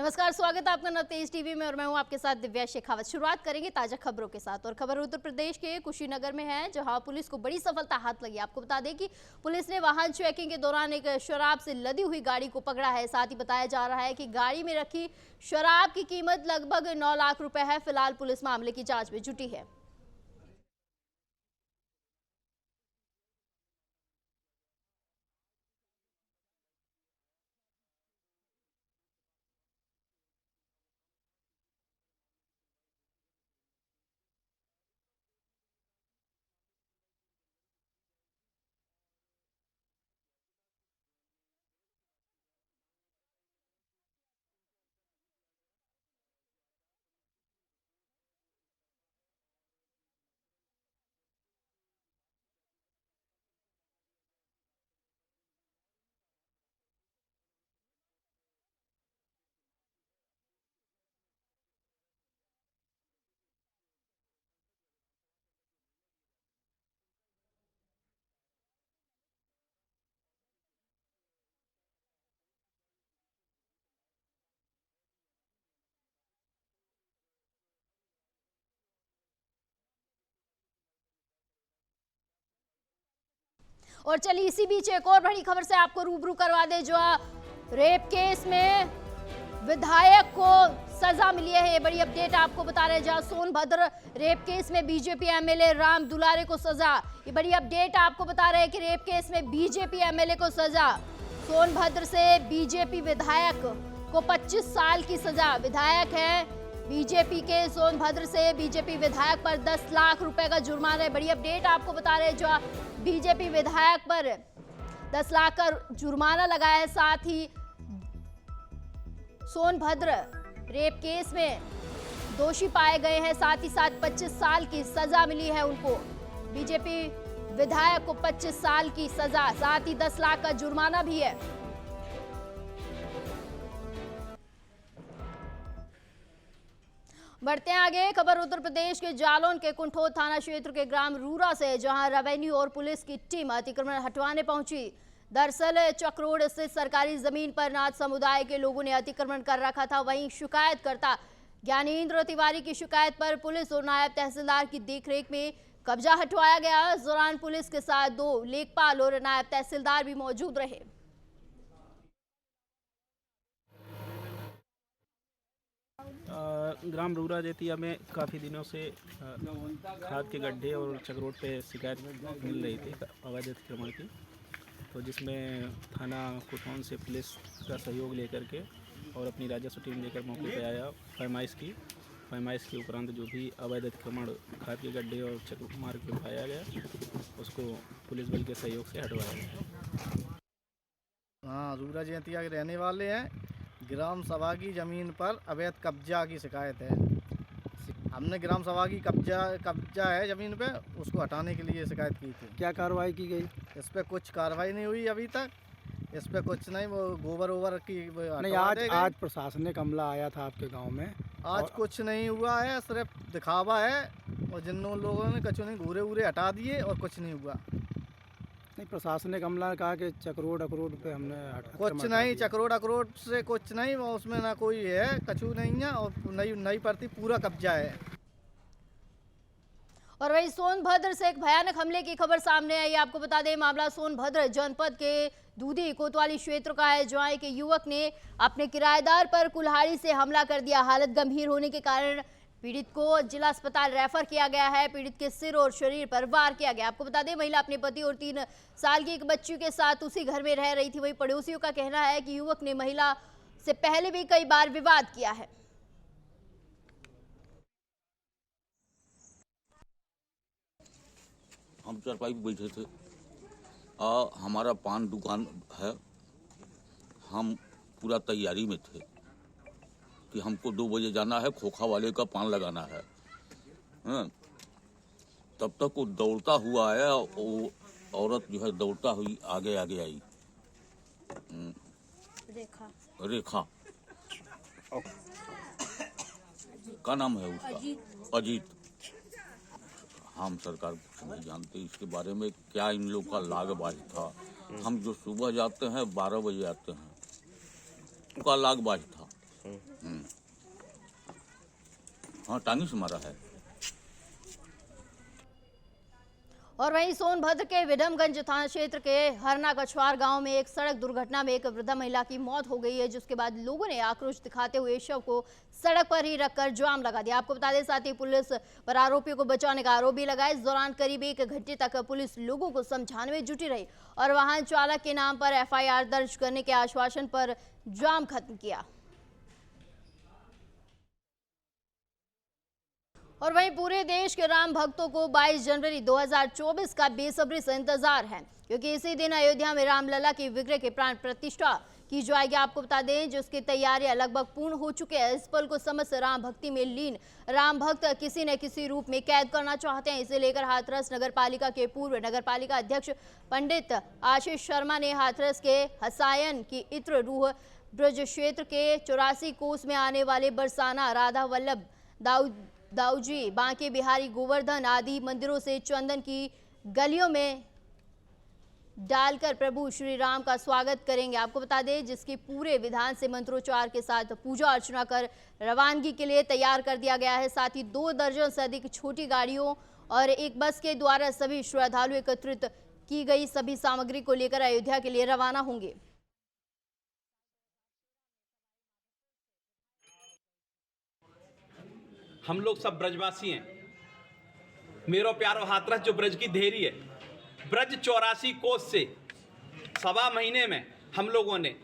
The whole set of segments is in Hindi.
नमस्कार, स्वागत है आपका नवतेज टीवी में और मैं हूं आपके साथ दिव्या शेखावत। शुरुआत करेंगे ताजा खबरों के साथ और खबर उत्तर प्रदेश के कुशीनगर में है, जहां पुलिस को बड़ी सफलता हाथ लगी। आपको बता दें कि पुलिस ने वाहन चेकिंग के दौरान एक शराब से लदी हुई गाड़ी को पकड़ा है। साथ ही बताया जा रहा है कि गाड़ी में रखी शराब की कीमत लगभग 9 लाख रुपए है। फिलहाल पुलिस मामले की जांच में जुटी है। और चलिए इसी बीच एक और बड़ी खबर से आपको रूबरू करवा दे, जो रेप केस में विधायक को सजा मिली है। ये बड़ी अपडेट आपको बता रहे हैं, जहां सोनभद्र रेप केस में बीजेपी एमएलए राम दुलारे को सजा। ये बड़ी अपडेट आपको बता रहे हैं कि रेप केस में बीजेपी एमएलए को सजा। सोनभद्र से बीजेपी विधायक को 25 साल की सजा। विधायक है बीजेपी के सोनभद्र से बीजेपी विधायक पर 10 लाख रुपए का जुर्माना है। बड़ी अपडेट आपको बता रहे हैं, जो बीजेपी विधायक पर 10 लाख का जुर्माना लगाया है। साथ ही सोनभद्र रेप केस में दोषी पाए गए हैं। साथ ही साथ 25 साल की सजा मिली है उनको। बीजेपी विधायक को 25 साल की सजा, साथ ही 10 लाख का जुर्माना भी है। बढ़ते हैं आगे। खबर उत्तर प्रदेश के जालौन के कुंठोद थाना क्षेत्र के ग्राम रूरा से, जहां रेवेन्यू और पुलिस की टीम अतिक्रमण हटवाने पहुंची। दरअसल चक्रोड स्थित सरकारी जमीन पर नाथ समुदाय के लोगों ने अतिक्रमण कर रखा था। वहीं शिकायतकर्ता ज्ञानेंद्र तिवारी की शिकायत पर पुलिस और नायब तहसीलदार की देखरेख में कब्जा हटवाया गया। इस दौरान पुलिस के साथ 2 लेखपाल और नायब तहसीलदार भी मौजूद रहे। ग्राम रूरा जेतिया में काफ़ी दिनों से खाद के गड्ढे और चक्रोड पे शिकायत मिल रही थी अवैध अतिक्रमण की, तो जिसमें थाना कुठौन से पुलिस का सहयोग लेकर के और अपनी राजस्व टीम लेकर मौके पर आया। फरमाइश के उपरांत जो भी अवैध अतिक्रमण खाद के गड्ढे और चक्रोड मार्ग पर पाया गया, उसको पुलिस बल के सहयोग से हटवाया गया। हाँ, रूरा जेतिया के रहने वाले हैं। ग्राम सभा की ज़मीन पर अवैध कब्जा की शिकायत है। हमने ग्राम सभा की कब्जा है ज़मीन पे, उसको हटाने के लिए शिकायत की थी। क्या कार्रवाई की गई? इस पे कुछ कार्रवाई नहीं हुई अभी तक। इस पे कुछ नहीं, वो गोबर ओबर की नहीं, आज प्रशासनिक अमला आया था आपके गांव में। आज कुछ नहीं हुआ है, सिर्फ दिखावा है और जिन लोगों ने कचू नहीं घूरे वूरे हटा दिए और कुछ नहीं हुआ। नहीं, प्रशासनिक अमला ने कहा कि चक्रोड अखरोड पे हमने कुछ नहीं, चक्रोड अखरोड से कुछ नहीं, उसमें ना कोई है, कछू नहीं है और नई परती पूरा कब्जा है। और वही सोनभद्र से एक भयानक हमले की खबर सामने आई। आपको बता दें, मामला सोनभद्र जनपद के दूधी कोतवाली क्षेत्र का है, जहां एक युवक ने अपने किराएदार पर कुल्हाड़ी से हमला कर दिया। हालत गंभीर होने के कारण पीड़ित को जिला अस्पताल रेफर किया गया है। पीड़ित के सिर और शरीर पर वार किया गया। आपको बता दें, महिला अपने पति और 3 साल की एक बच्ची के साथ उसी घर में रह रही थी। वही पड़ोसियों का कहना है कि युवक ने महिला से पहले भी कई बार विवाद किया है। हम चारपाई पे बैठे थे। हमारा पान दुकान है। हम पूरा तैयारी में थे कि हमको 2 बजे जाना है, खोखा वाले का पान लगाना है। तब तक वो दौड़ता हुआ आया, वो औरत जो है दौड़ता हुई आगे आगे आई। रेखा का नाम है उसका, अजीत। हम सरकार कुछ नहीं जानते इसके बारे में, क्या इन लोग का लागबाज था। हम जो सुबह जाते हैं 12 बजे आते हैं, उनका लागबाज था। हाँ, टांगी से मारा है। और वहीं सोनभद्र के विडमगंज थाना क्षेत्र के हरना कछवार गांव में एक सड़क दुर्घटना में एक वृद्धा महिला की मौत हो गई है, जिसके बाद लोगों ने आक्रोश दिखाते हुए शव को सड़क पर ही रखकर जाम लगा दिया। आपको बता दें, साथ ही पुलिस पर आरोपियों को बचाने का आरोप भी लगाया। इस दौरान करीब 1 घंटे तक पुलिस लोगों को समझाने में जुटी रही और वाहन चालक के नाम पर FIR दर्ज करने के आश्वासन पर जाम खत्म किया। और वहीं पूरे देश के राम भक्तों को 22 जनवरी 2024 का बेसब्री से इंतजार है, क्योंकि इसी दिन अयोध्या में रामलला की विग्रह की प्राण प्रतिष्ठा की जाएगी। आपको बता दें, जिसकी तैयारियां लगभग पूर्ण हो चुकी है। इस पल को समस्त राम भक्ति में लीन राम भक्त किसी न किसी रूप में कैद करना चाहते हैं। इसे लेकर हाथरस नगर पालिका के पूर्व नगर पालिका अध्यक्ष पंडित आशीष शर्मा ने हाथरस के हसायन की इत्र रूह ब्रज क्षेत्र के 84 कोस में आने वाले बरसाना, राधा वल्लभ, दाऊजी, बांके बिहारी, गोवर्धन आदि मंदिरों से चंदन की गलियों में डालकर प्रभु श्री राम का स्वागत करेंगे। आपको बता दें, जिसकी पूरे विधान से मंत्रोच्चार के साथ पूजा अर्चना कर रवानगी के लिए तैयार कर दिया गया है। साथ ही 2 दर्जन से अधिक छोटी गाड़ियों और एक बस के द्वारा सभी श्रद्धालु एकत्रित की गई सभी सामग्री को लेकर अयोध्या के लिए रवाना होंगे। हम लोग सब ब्रजवासी हैं। मेरो प्यारो हाथरस जो ब्रज की धेरी है, ब्रज 84 कोस से 1.25 महीने में हम लोगों ने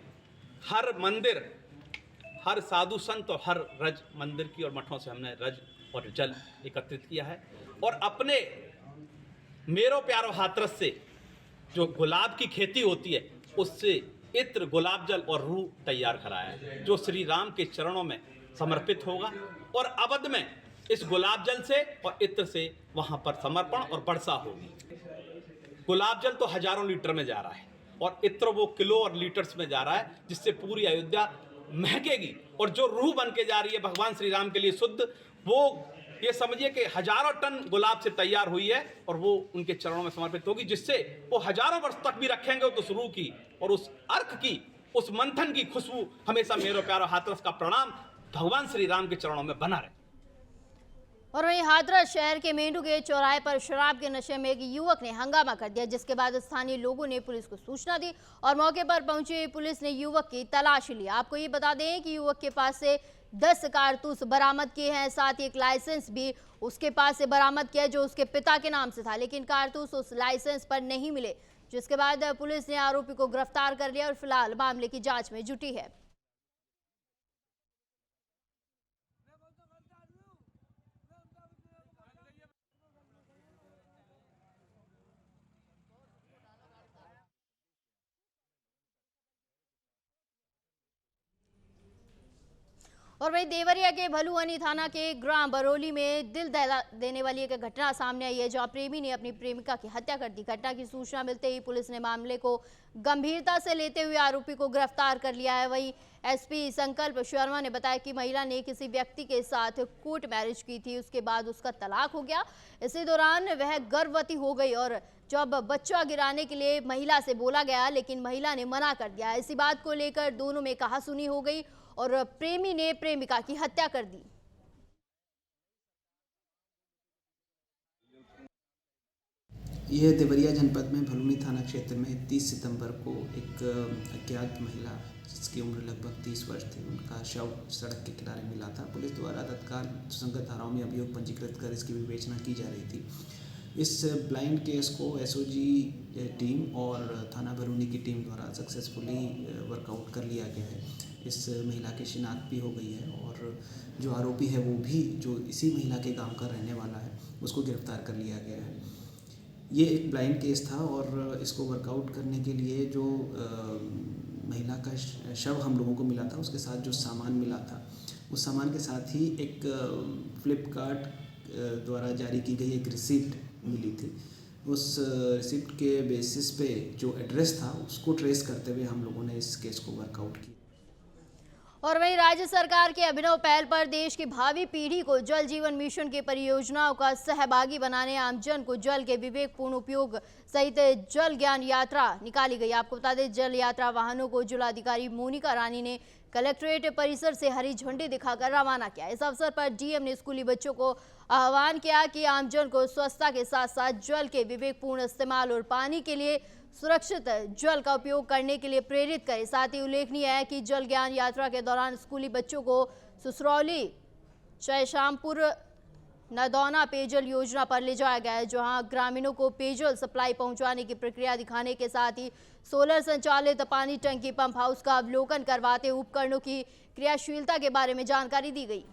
हर मंदिर, हर साधु संत और हर रज मंदिर की और मठों से हमने रज और जल एकत्रित किया है और अपने मेरो प्यारो हाथरस से जो गुलाब की खेती होती है उससे इत्र, गुलाब जल और रूह तैयार कराया है, जो श्री राम के चरणों में समर्पित होगा और अवध में इस गुलाब जल से और इत्र से वहां पर समर्पण और वर्षा होगी। गुलाब जल तो हजारों लीटर में जा रहा है और इत्र वो किलो और लीटर्स में जा रहा है, जिससे पूरी अयोध्या महकेगी। और जो रूह बन के जा रही है भगवान श्री राम के लिए शुद्ध, वो ये समझिए कि हजारों टन गुलाब से तैयार हुई है और वो उनके चरणों में समर्पित होगी, जिससे वो हजारों वर्ष तक भी रखेंगे उस रूह की और उस अर्क की, उस मंथन की खुशबू हमेशा मेरो प्यारो हाथरस का प्रणाम भगवान श्री राम के चरणों में बना रहे। और वहीं हाथरस शहर के मेंढू के चौराहे पर शराब के नशे में एक युवक ने हंगामा कर दिया, जिसके बाद स्थानीय लोगों ने पुलिस को सूचना दी और मौके पर पहुंची पुलिस ने युवक की तलाश ली। आपको ये बता दें कि युवक के पास से 10 कारतूस बरामद किए हैं, साथ ही एक लाइसेंस भी उसके पास से बरामद किया जो उसके पिता के नाम से था, लेकिन कारतूस उस लाइसेंस पर नहीं मिले, जिसके बाद पुलिस ने आरोपी को गिरफ्तार कर लिया और फिलहाल मामले की जाँच में जुटी है। और वहीं देवरिया के भलुहनी थाना के ग्राम बरौली में दिल दहला देने वाली एक घटना सामने आई है, जहां प्रेमी ने अपनी प्रेमिका की हत्या कर दी। घटना की सूचना मिलते ही पुलिस ने मामले को गंभीरता से लेते हुए आरोपी को गिरफ्तार कर लिया है। वहीं SP संकल्प शर्मा ने बताया कि महिला ने किसी व्यक्ति के साथ कोर्ट मैरिज की थी, उसके बाद उसका तलाक हो गया। इसी दौरान वह गर्भवती हो गई और जब बच्चा गिराने के लिए महिला से बोला गया, लेकिन महिला ने मना कर दिया। इसी बात को लेकर दोनों में कहासुनी हो गई और प्रेमी ने प्रेमिका की हत्या कर दी। यह देवरिया जनपद में भलुनी थाना क्षेत्र में 30 सितंबर को एक अज्ञात महिला जिसकी उम्र लगभग 30 वर्ष थी, उनका शव सड़क के किनारे मिला था। पुलिस द्वारा तत्काल सुसंगत धाराओं में अभियोग पंजीकृत कर इसकी विवेचना की जा रही थी। इस ब्लाइंड केस को SOG टीम और थाना भलुनी की टीम द्वारा सक्सेसफुली वर्कआउट कर लिया गया है। इस महिला की शिनाख्त भी हो गई है और जो आरोपी है वो भी जो इसी महिला के गांव का रहने वाला है, उसको गिरफ्तार कर लिया गया है। ये एक ब्लाइंड केस था और इसको वर्कआउट करने के लिए जो महिला का शव हम लोगों को मिला था, उसके साथ जो सामान मिला था, उस सामान के साथ ही एक फ्लिपकार्ट द्वारा जारी की गई एक रिसिप्ट मिली थी। उस रिसिप्ट के बेसिस पे जो एड्रेस था उसको ट्रेस करते हुए हम लोगों ने इस केस को वर्कआउट किया। और वहीं राज्य सरकार के अभिनव पहल पर देश की भावी पीढ़ी को जल जीवन मिशन की परियोजनाओं का सहभागी बनाने आमजन को जल के विवेकपूर्ण उपयोग सहित जल ज्ञान यात्रा निकाली गई। आपको बता दें, जल यात्रा वाहनों को जिलाधिकारी मोनिका रानी ने कलेक्ट्रेट परिसर से हरी झंडी दिखाकर रवाना किया। इस अवसर पर डीएम ने स्कूली बच्चों को आह्वान किया कि आमजन को स्वच्छता के साथ साथ जल के विवेकपूर्ण इस्तेमाल और पानी के लिए सुरक्षित जल का उपयोग करने के लिए प्रेरित करें। साथ ही उल्लेखनीय है कि जल ज्ञान यात्रा के दौरान स्कूली बच्चों को सुसरौली जयशामपुर नदौना पेयजल योजना पर ले जाया गया है, जहां ग्रामीणों को पेयजल सप्लाई पहुंचाने की प्रक्रिया दिखाने के साथ ही सोलर संचालित पानी टंकी पंप हाउस का अवलोकन करवाते उपकरणों की क्रियाशीलता के बारे में जानकारी दी गई।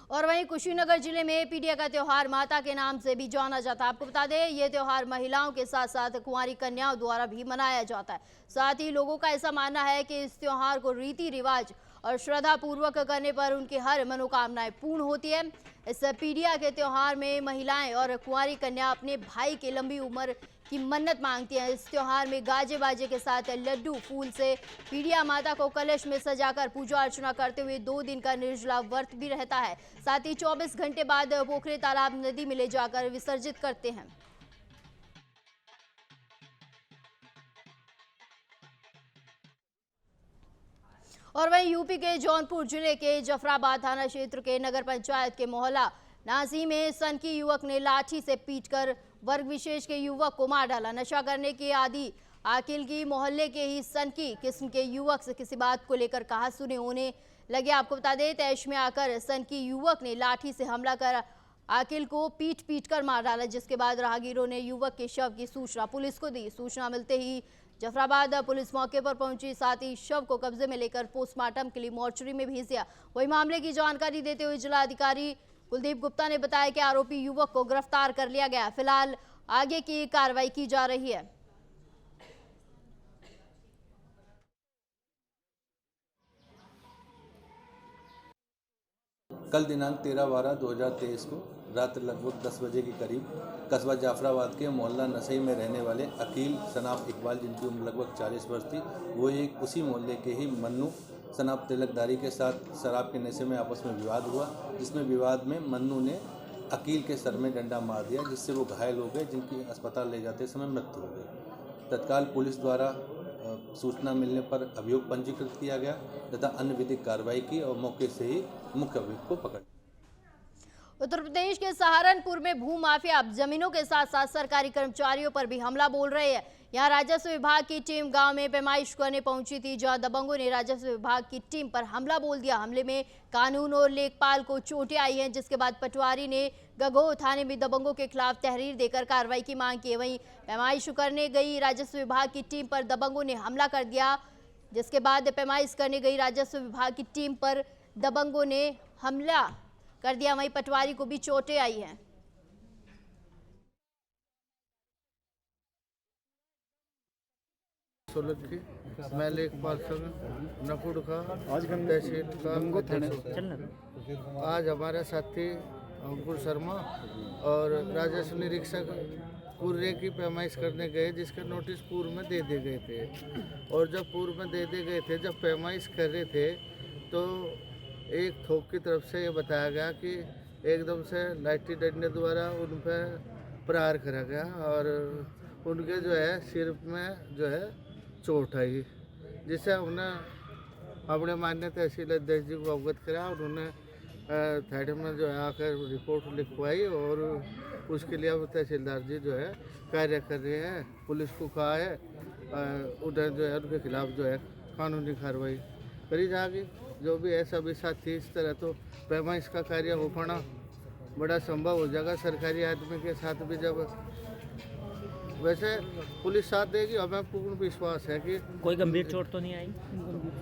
और वहीं कुशीनगर जिले में पीडिया का त्योहार माता के नाम से भी जाना जाता है। आपको बता दें, ये त्योहार महिलाओं के साथ साथ कुंवारी कन्याओं द्वारा भी मनाया जाता है। साथ ही लोगों का ऐसा मानना है कि इस त्योहार को रीति रिवाज और श्रद्धा पूर्वक करने पर उनकी हर मनोकामनाएं पूर्ण होती है। इस पीडिया के त्योहार में महिलाएं और कुंवारी कन्या अपने भाई की लंबी उम्र की मन्नत मांगती हैं। इस त्योहार में गाजे बाजे के साथ लड्डू फूल से पीडिया माता को कलश में सजाकर पूजा अर्चना करते हुए 2 दिन का निर्जला व्रत भी रहता है। साथ ही 24 घंटे बाद पोखरे तालाब नदी में ले जाकर विसर्जित करते हैं। और वहीं यूपी के जौनपुर जिले के जफराबाद थाना क्षेत्र के नगर पंचायत के मोहल्ला नाजी में सनकी युवक ने लाठी से पीटकर वर्ग विशेष के युवक को मार डाला। नशा करने के आदि आकिल की मोहल्ले के ही सनकी किस्म के युवक से किसी बात को लेकर कहा सुने होने लगे। आपको बता दें, तैश में आकर सनकी युवक ने लाठी से हमला कर आकिल को पीट कर मार डाला, जिसके बाद राहगीरों ने युवक के शव की सूचना पुलिस को दी। सूचना मिलते ही जफराबाद पुलिस मौके पर पहुंची, साथ ही शव को कब्जे में लेकर पोस्टमार्टम के लिए मोर्चरी में भेज दिया। वही मामले की जानकारी देते हुए जिलाधिकारी कुलदीप गुप्ता ने बताया कि आरोपी युवक को गिरफ्तार कर लिया गया। फिलहाल आगे की कार्रवाई की जा रही है। कल दिनांक 13/12/2023 को रात लगभग 10 बजे के करीब कस्बा जाफराबाद के मोहल्ला नसई में रहने वाले अकील सनाब इकबाल, जिनकी उम्र लगभग 40 वर्ष थी, वो एक उसी मोहल्ले के ही मन्नू सनाब तिलकदारी के साथ शराब के नशे में आपस में विवाद हुआ, जिसमें विवाद में मन्नू ने अकील के सर में डंडा मार दिया, जिससे वो घायल हो गए, जिनकी अस्पताल ले जाते समय मृत्यु हो गई। तत्काल पुलिस द्वारा सूचना मिलने पर अभियोग पंजीकृत किया गया तथा अन्य विधिक कार्रवाई की और मौके से ही मुख्य अभियुक्त को पकड़। उत्तर प्रदेश के सहारनपुर में भूमाफिया जमीनों के साथ साथ सरकारी कर्मचारियों पर भी हमला बोल रहे हैं। यहां राजस्व विभाग की टीम गांव में पैमाइश करने पहुंची थी, जहां दबंगों ने राजस्व विभाग की टीम पर हमला बोल दिया। हमले में कानून और लेखपाल को चोटें आई हैं, जिसके बाद पटवारी ने गगोह थाने में दबंगों के खिलाफ तहरीर देकर कार्रवाई की मांग की। वहीं पैमाइश करने गई राजस्व विभाग की टीम पर दबंगों ने हमला कर दिया, जिसके बाद पैमाइश करने गई राजस्व विभाग की टीम पर दबंगों ने हमला कर दिया। वहीं पटवारी को भी चोटें आई हैं। सोलंकी मैं लेखपाल संघ नकुड़ का तहसील का अध्यक्ष। आज हमारे साथी अंकुर शर्मा और राजस्व निरीक्षक पूर्व की पैमाइश करने गए, जिसके नोटिस पूर्व में दे दिए गए थे। और जब पूर्व में दे दिए गए थे, जब पैमाइश कर रहे थे, तो एक थोक की तरफ से ये बताया गया कि एकदम से लाठी डंडे द्वारा उन पर प्रहार करा गया और उनके जो है सिर में जो है चोट आई, जिससे हमने अपने माननीय तहसील अध्यक्ष जी को अवगत करा। उन्होंने थाने में जो है आकर रिपोर्ट लिखवाई और उसके लिए अब तहसीलदार जी जो है कार्य कर रहे हैं। पुलिस को कहा है उन्हें जो है उनके खिलाफ जो है कानूनी कार्रवाई करी जाएगी। जो भी है सभी साथी इस तरह तो पैमाइश का कार्य हो पाना बड़ा संभव हो जाएगा सरकारी आदमी के साथ भी। जब वैसे पुलिस साथ देगी, हमें पूर्ण विश्वास है कि कोई गंभीर चोट तो नहीं आई।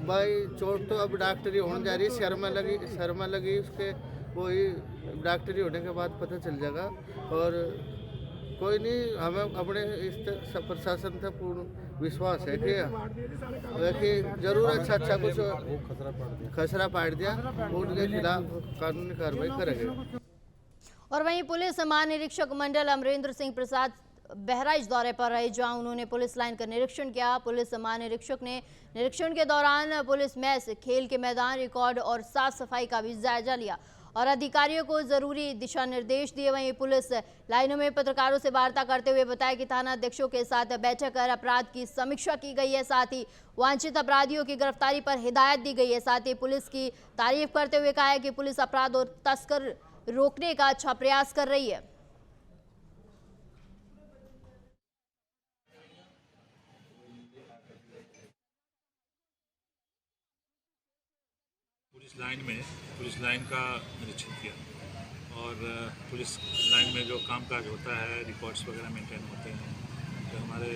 भाई चोट तो अब डॉक्टरी होने जा रही है, सर में लगी उसके, वही डॉक्टरी होने के बाद पता चल जाएगा। और कोई नहीं, हमें अपने इस प्रशासन से पूर्ण विश्वास है कि जरूर अच्छा कुछ खसरा पाड़ दिया, उनके खिलाफ कानूनी कार्रवाई करेंगे। और वहीं पुलिस महानिरीक्षक मंडल अमरेंद्र सिंह प्रसाद बहराइच दौरे पर रहे, जहां उन्होंने पुलिस लाइन का निरीक्षण किया। पुलिस महानिरीक्षक ने निरीक्षण के दौरान पुलिस मैस, खेल के मैदान, रिकॉर्ड और साफ सफाई का भी जायजा लिया और अधिकारियों को जरूरी दिशा निर्देश दिए। वहीं पुलिस लाइनों में पत्रकारों से वार्ता करते हुए बताया कि थाना अध्यक्षों के साथ बैठक कर अपराध की समीक्षा की गई है, साथ ही वांछित अपराधियों की गिरफ्तारी पर हिदायत दी गई है। साथ ही पुलिस की तारीफ करते हुए कहा है कि पुलिस अपराध और तस्कर रोकने का अच्छा प्रयास कर रही है। पुलिस लाइन का निरीक्षण किया और पुलिस लाइन में जो कामकाज होता है, रिकॉर्ड्स वगैरह मेंटेन होते हैं, जो हमारे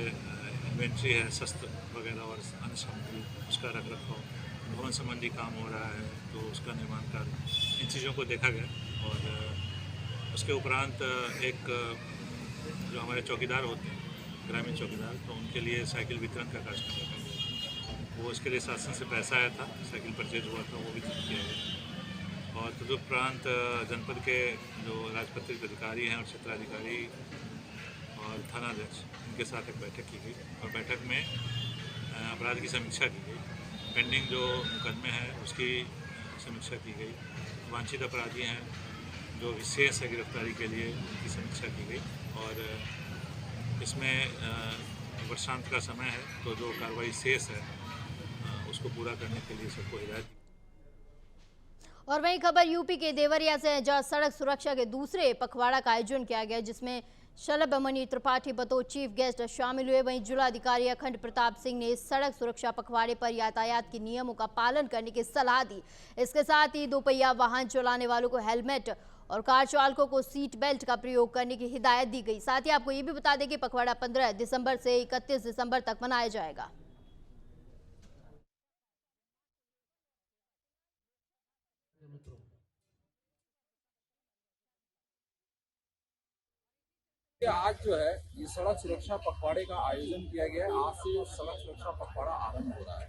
इन्वेंट्री है, शस्त्र वगैरह और अन्य सामग्री, उसका रख रखाव, भवन संबंधी काम हो रहा है तो उसका निर्माण कार्य, इन चीज़ों को देखा गया। और उसके उपरांत एक जो हमारे चौकीदार होते हैं, ग्रामीण चौकीदार, तो उनके लिए साइकिल वितरण का कार्यक्रम रखा गया। वो उसके लिए शासन से पैसा आया था, साइकिल परचेज हुआ था, वो भी किया गया। और तदुपरांत जनपद के जो राजपत्रित अधिकारी हैं और क्षेत्राधिकारी और थानाध्यक्ष, उनके साथ एक बैठक की गई और बैठक में अपराध की समीक्षा की गई। पेंडिंग जो मुकदमे हैं उसकी समीक्षा की गई। वांछित अपराधी हैं जो विशेष है गिरफ्तारी के लिए, उनकी समीक्षा की गई। और इसमें वर्षांत का समय है तो जो कार्रवाई शेष है उसको पूरा करने के लिए सबको हिदायत दी। और वही खबर यूपी के देवरिया से, जहां सड़क सुरक्षा के दूसरे पखवाड़ा का आयोजन किया गया, जिसमें शलभ मणि त्रिपाठी बतौर चीफ गेस्ट शामिल हुए। वहीं जिलाधिकारी अखंड प्रताप सिंह ने सड़क सुरक्षा पखवाड़े पर यातायात के नियमों का पालन करने की सलाह दी। इसके साथ ही दोपहिया वाहन चलाने वालों को हेलमेट और कार चालकों को सीट बेल्ट का प्रयोग करने की हिदायत दी गई। साथ ही आपको ये भी बता दें कि पखवाड़ा 15 दिसंबर से 31 दिसंबर तक मनाया जाएगा। आज जो है ये सड़क सुरक्षा पखवाड़े का आयोजन किया गया है। आज से सड़क सुरक्षा पखवाड़ा आरंभ हो रहा है।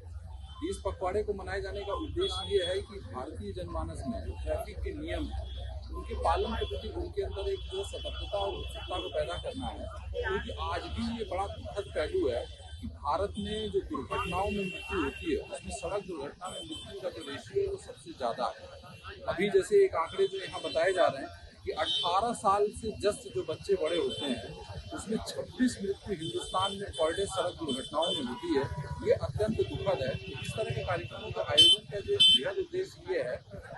इस पखवाड़े को मनाए जाने का उद्देश्य ये है कि भारतीय जनमानस में जो ट्रैफिक के नियम हैं उनके पालन के प्रति उनके अंदर एक जो सतर्कता और उत्सुकता को पैदा करना है। क्योंकि आज भी ये बड़ा दुखद पहलू है कि भारत में जो दुर्घटनाओं में मृत्यु होती है उसमें सड़क दुर्घटना में मृत्यु का जो रेशियो है वो सबसे ज़्यादा है। अभी जैसे एक आंकड़े जो यहाँ बताए जा रहे हैं कि 18 साल से जस्ट जो बच्चे बड़े होते हैं उसमें 26 मृत्यु हिंदुस्तान में पर डे सड़क दुर्घटनाओं में होती है। ये अत्यंत दुखद है। इस तरह के कार्यक्रमों का आयोजन का जो बृहद उद्देश्य ये है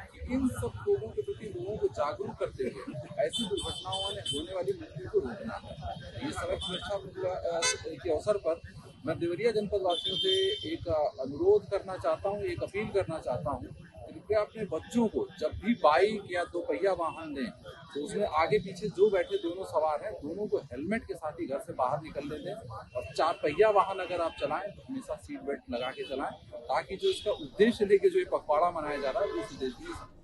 कि इन सब लोगों के प्रति लोगों को जागरूक करते हुए ऐसी दुर्घटनाओं में होने वाली मृत्यु को रोकना है। ये सड़क सुरक्षा के अवसर पर मैं देवरिया जनपद वासियों से एक अनुरोध करना चाहता हूँ, एक अपील करना चाहता हूँ। कृपया अपने बच्चों को जब भी बाइक या दोपहिया वाहन दें तो उसमें आगे पीछे जो बैठे दोनों सवार हैं दोनों को हेलमेट के साथ ही घर से बाहर निकलने दें। और 4 पहिया वाहन अगर आप चलाएं तो हमेशा सीट बेल्ट लगा के चलाएं, ताकि जो इसका उद्देश्य लेके जो ये पखवाड़ा मनाया जा रहा है उस उद्देश्य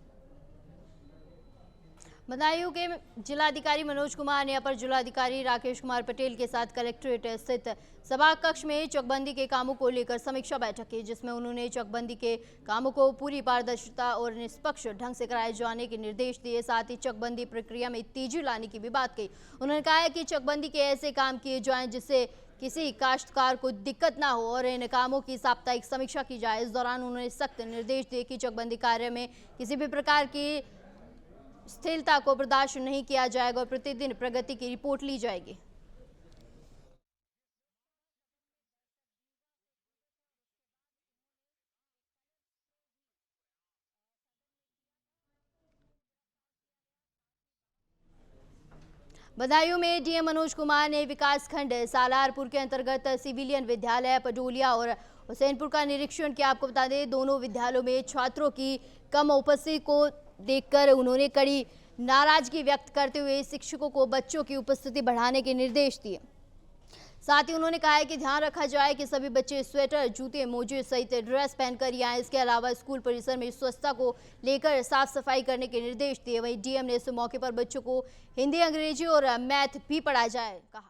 बदायूं के जिलाधिकारी मनोज कुमार ने अपर जिलाधिकारी राकेश कुमार पटेल के साथ कलेक्ट्रेट स्थित सभा कक्ष में चकबंदी के कामों को लेकर समीक्षा बैठक की, जिसमें उन्होंने चकबंदी के कामों को पूरी पारदर्शिता और निष्पक्ष ढंग से कराए जाने के निर्देश दिए। साथ ही चकबंदी प्रक्रिया में तेजी लाने की भी बात कही। उन्होंने कहा है कि चकबंदी के ऐसे काम किए जाएं जिससे किसी काश्तकार को दिक्कत ना हो और इन कामों की साप्ताहिक समीक्षा की जाए। इस दौरान उन्होंने सख्त निर्देश दिए कि चकबंदी कार्य में किसी भी प्रकार की स्थिरता को बर्दाश्त नहीं किया जाएगा और प्रतिदिन प्रगति की रिपोर्ट ली जाएगी। बदायूं में डीएम मनोज कुमार ने विकासखंड सालारपुर के अंतर्गत सिविलियन विद्यालय पडोलिया और हुसैनपुर का निरीक्षण किया। आपको बता दें, दोनों विद्यालयों में छात्रों की कम उपस्थिति को देखकर उन्होंने कड़ी नाराजगी व्यक्त करते हुए शिक्षकों को बच्चों की उपस्थिति बढ़ाने के निर्देश दिए। साथ ही उन्होंने कहा है कि ध्यान रखा जाए कि सभी बच्चे स्वेटर, जूते, मोजे सहित ड्रेस पहनकर ही आए। इसके अलावा स्कूल परिसर में स्वच्छता को लेकर साफ सफाई करने के निर्देश दिए। वहीं डीएम ने इस मौके पर बच्चों को हिंदी, अंग्रेजी और मैथ भी पढ़ाया जाए कहा।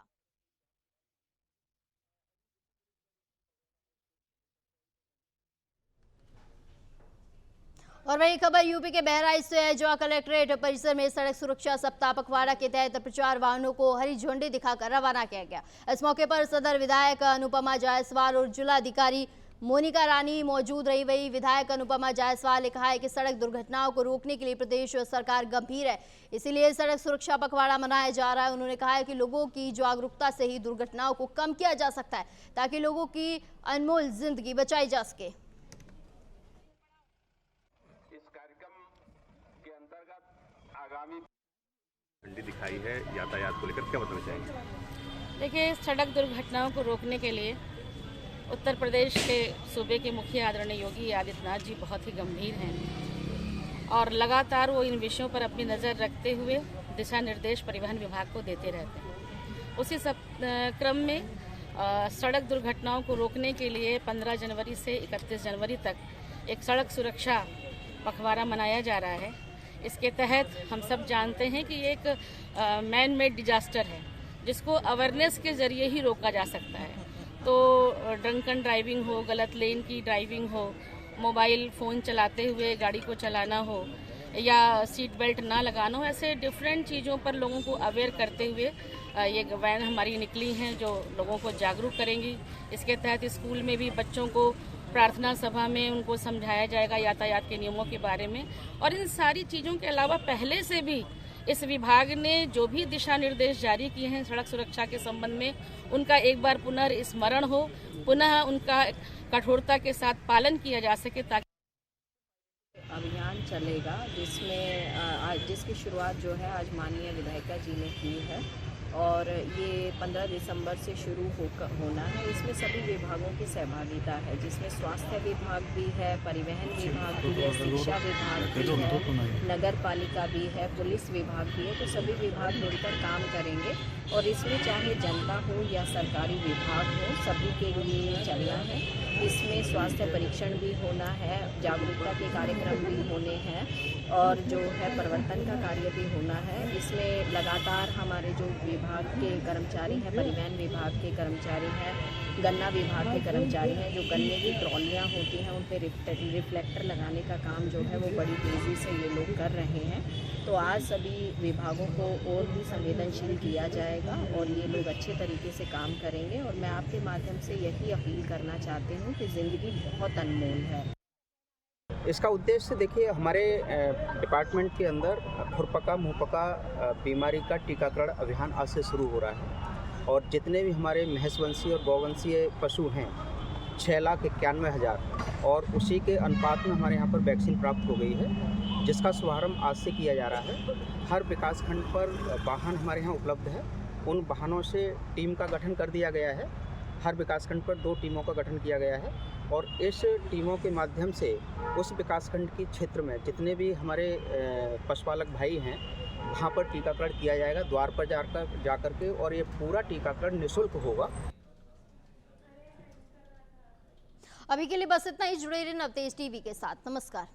और वही खबर यूपी के बहराइच से है, जो कलेक्ट्रेट परिसर में सड़क सुरक्षा सप्ताह पखवाड़ा के तहत प्रचार वाहनों को हरी झंडी दिखाकर रवाना किया गया। इस मौके पर सदर विधायक अनुपमा जायसवाल और जिलाधिकारी मोनिका रानी मौजूद रही। वही विधायक अनुपमा जायसवाल ने कहा है कि सड़क दुर्घटनाओं को रोकने के लिए प्रदेश सरकार गंभीर है, इसीलिए सड़क सुरक्षा पखवाड़ा मनाया जा रहा है। उन्होंने कहा है कि लोगों की जागरूकता से ही दुर्घटनाओं को कम किया जा सकता है, ताकि लोगों की अनमोल जिंदगी बचाई जा सके। झंडी दिखाई है यातायात को लेकर, क्या बताना चाहेंगे? देखिए, सड़क दुर्घटनाओं को रोकने के लिए उत्तर प्रदेश के सूबे के मुखिया आदरणीय योगी आदित्यनाथ जी बहुत ही गंभीर हैं और लगातार वो इन विषयों पर अपनी नज़र रखते हुए दिशा निर्देश परिवहन विभाग को देते रहते हैं। उसी क्रम में सड़क दुर्घटनाओं को रोकने के लिए 15 जनवरी से 31 जनवरी तक एक सड़क सुरक्षा पखवाड़ा मनाया जा रहा है। इसके तहत हम सब जानते हैं कि ये एक मैन मेड डिजास्टर है, जिसको अवेयरनेस के ज़रिए ही रोका जा सकता है। तो ड्रंकन ड्राइविंग हो, गलत लेन की ड्राइविंग हो, मोबाइल फ़ोन चलाते हुए गाड़ी को चलाना हो या सीट बेल्ट ना लगाना हो, ऐसे डिफरेंट चीज़ों पर लोगों को अवेयर करते हुए ये वैन हमारी निकली हैं जो लोगों को जागरूक करेंगी। इसके तहत स्कूल में भी बच्चों को प्रार्थना सभा में उनको समझाया जाएगा यातायात के नियमों के बारे में। और इन सारी चीज़ों के अलावा पहले से भी इस विभाग ने जो भी दिशा निर्देश जारी किए हैं सड़क सुरक्षा के संबंध में, उनका एक बार पुनर्स्मरण हो, पुनः उनका कठोरता के साथ पालन किया जा सके, ताकि अभियान चलेगा जिसकी शुरुआत जो है आज माननीय विधायिका जी ने की है और ये 15 दिसंबर से शुरू होना है। इसमें सभी विभागों की सहभागिता है, जिसमें स्वास्थ्य विभाग भी है, परिवहन विभाग भी है, शिक्षा विभाग भी है, नगर पालिका भी है, पुलिस विभाग भी है। तो सभी विभाग मिलकर काम करेंगे और इसमें चाहे जनता हो या सरकारी विभाग हो, सभी के लिए चलना है। इसमें स्वास्थ्य परीक्षण भी होना है, जागरूकता के कार्यक्रम भी होने हैं और जो है परिवर्तन का कार्य भी होना है। इसमें लगातार हमारे जो विभाग के कर्मचारी हैं, परिवहन विभाग के कर्मचारी हैं, गन्ना विभाग के कर्मचारी हैं, जो गन्ने की ट्रॉलियाँ होती हैं उन पर रिफ्लेक्टर लगाने का काम जो है वो बड़ी तेज़ी से ये लोग कर रहे हैं। तो आज सभी विभागों को और भी संवेदनशील किया जाएगा और ये लोग अच्छे तरीके से काम करेंगे। और मैं आपके माध्यम से यही अपील करना चाहती हूँ कि ज़िंदगी बहुत अनमोल है। इसका उद्देश्य देखिए, हमारे डिपार्टमेंट के अंदर खुरपका मुहपका बीमारी का टीकाकरण अभियान आज से शुरू हो रहा है और जितने भी हमारे महेशवंशीय और गौवंशीय पशु हैं 6,91,000 और उसी के अनुपात में हमारे यहाँ पर वैक्सीन प्राप्त हो गई है, जिसका शुभारंभ आज से किया जा रहा है। हर विकासखंड पर वाहन हमारे यहाँ उपलब्ध है, उन वाहनों से टीम का गठन कर दिया गया है। हर विकासखंड पर 2 टीमों का गठन किया गया है और इस टीमों के माध्यम से उस विकासखंड के क्षेत्र में जितने भी हमारे पशुपालक भाई हैं वहाँ पर टीकाकरण किया जाएगा, द्वार पर जाकर के, और ये पूरा टीकाकरण निःशुल्क होगा। अभी के लिए बस इतना ही। जुड़े रहिए नवतेज टीवी के साथ। नमस्कार।